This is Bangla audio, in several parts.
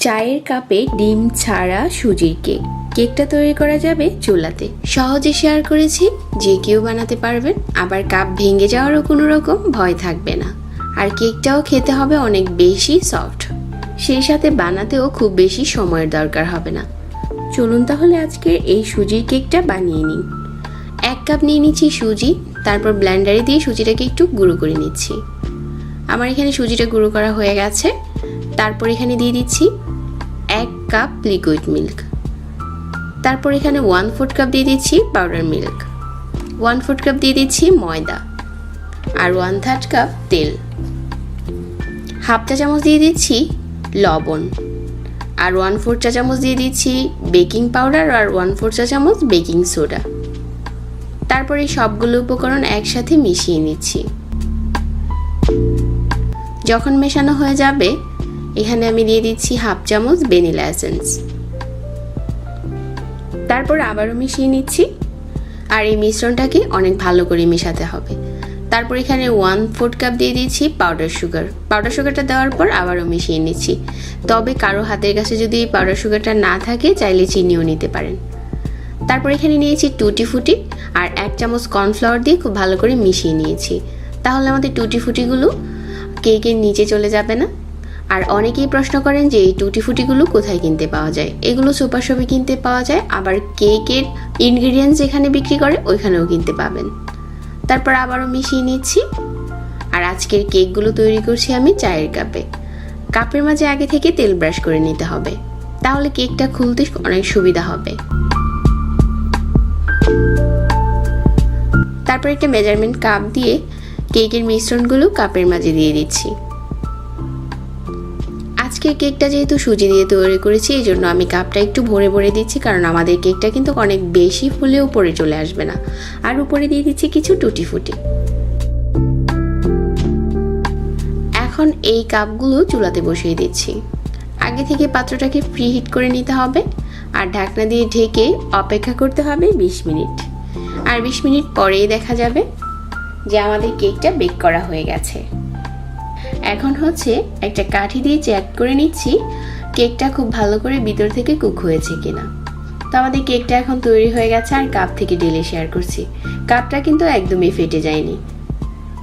চায়ের কাপে ডিম ছাড়া সুজির কেক। কেকটা তৈরি করা যাবে চুলাতে, সহজে শেয়ার করেছি, যে কেউ বানাতে পারবেন। আবার কাপ ভেঙে যাওয়ারও কোনো রকম ভয় থাকবে না। আর কেকটাও খেতে হবে অনেক বেশি সফট, সেই সাথে বানাতেও খুব বেশি সময়ের দরকার হবে না। চলুন তাহলে আজকে এই সুজির কেকটা বানিয়ে নিই। 1 কাপ নিয়ে নিচ্ছি সুজি, তারপর ব্লেন্ডারে দিয়ে সুজিটাকে একটু গুঁড়ো করে নিচ্ছি। আমার এখানে সুজিটা গুঁড়ো করা হয়ে গেছে। তারপর এখানে দিয়ে দিচ্ছি 1 কাপ লিকুইড মিল্ক। তারপর এখানে 1/4 কাপ দিয়ে দিচ্ছি পাউডার মিল্ক, 1/4 কাপ দিয়ে দিচ্ছি ময়দা, আর 1/3 কাপ তেল। হাফ চা চামচ দিয়ে দিচ্ছি লবণ, আর 1/4 চা চামচ দিয়ে দিচ্ছি বেকিং পাউডার, আর 1/4 চা চামচ বেকিং সোডা। তারপরে সবগুলো উপকরণ একসাথে মিশিয়ে নিচ্ছি। যখন মেশানো হয়ে যাবে, এখানে আমি দিয়ে দিচ্ছি হাফ চামচ ভ্যানিলা এসেন্স। তারপর আবারও মিশিয়ে নিচ্ছি, আর এই মিশ্রণটাকে অনেক ভালো করে মেশাতে হবে। তারপর এখানে 1/4 কাপ দিয়ে দিচ্ছি পাউডার সুগার। পাউডার সুগারটা দেওয়ার পর আবারও মিশিয়ে নিচ্ছি। তবে কারো হাতের কাছে যদি এই পাউডার সুগারটা না থাকে, চাইলে চিনিও নিতে পারেন। তারপর এখানে নিয়েছি টুটি ফুটি, আর 1 চামচ কর্নফ্লাওয়ার দিয়ে খুব ভালো করে মিশিয়ে নিয়েছি। তাহলে আমাদের টুটি ফুটিগুলো কেকের নিচে চলে যাবে না। আর অনেকেই প্রশ্ন করেন যে এই টুটি ফুটিগুলো কোথায় কিনতে পাওয়া যায়। এগুলো সুপার শপে কিনতে পাওয়া যায়, আবার কেকের ইনগ্রিডিয়েন্টস যেখানে বিক্রি করে ওইখানেও কিনতে পাবেন। তারপর আবারও মিশিয়ে নিচ্ছি। আর আজকের কেকগুলো তৈরি করছি আমি চায়ের কাপে। কাপের মাঝে আগে থেকে তেল ব্রাশ করে নিতে হবে, তাহলে কেকটা খুলতে অনেক সুবিধা হবে। তারপর একটা মেজারমেন্ট কাপ দিয়ে কেকের মিশ্রণগুলো কাপের মাঝে দিয়ে দিচ্ছি। আজকের কেকটা যেহেতু সুজি দিয়ে তৈরি করেছি, এই জন্য আমি কাপটা একটু ভরে ভরে দিচ্ছি, কারণ আমাদের কেকটা কিন্তু অনেক বেশি ফুলে উপরে চলে আসবে না। আর উপরে দিয়ে দিচ্ছি কিছু টুটি ফুটি। এখন এই কাপগুলো চুলাতে বসিয়ে দিচ্ছি। আগে থেকে পাত্রটাকে প্রিহিট করে নিতে হবে, আর ঢাকনা দিয়ে ঢেকে অপেক্ষা করতে হবে 20 মিনিট। আর 20 মিনিট পরেই দেখা যাবে যে আমাদের কেকটা বেক করা হয়ে গেছে। এখন হচ্ছে একটা কাঠি দিয়ে চেক করে নিচ্ছি কেকটা খুব ভালো করে ভিতর থেকে কুক হয়েছে কিনা। তো আমাদের কেকটা এখন তৈরি হয়ে গেছে, আর কাপ থেকে ঢেলে শেয়ার করছি। কাপটা কিন্তু একদমই ফেটে যায়নি।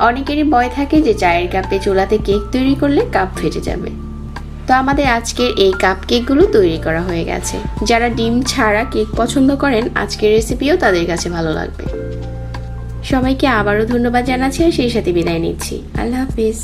অনেকেরই ভয় থাকে যে চায়ের কাপে চুলাতে কেক তৈরি করলে কাপ ফেটে যাবে। তো আমাদের আজকের এই কাপ কেকগুলো তৈরি করা হয়ে গেছে। যারা ডিম ছাড়া কেক পছন্দ করেন, আজকের রেসিপিও তাদের কাছে ভালো লাগবে। সবাইকে আবারও ধন্যবাদ জানাচ্ছি, আর সেই সাথে বিদায় নিচ্ছি। আল্লাহ হাফিজ।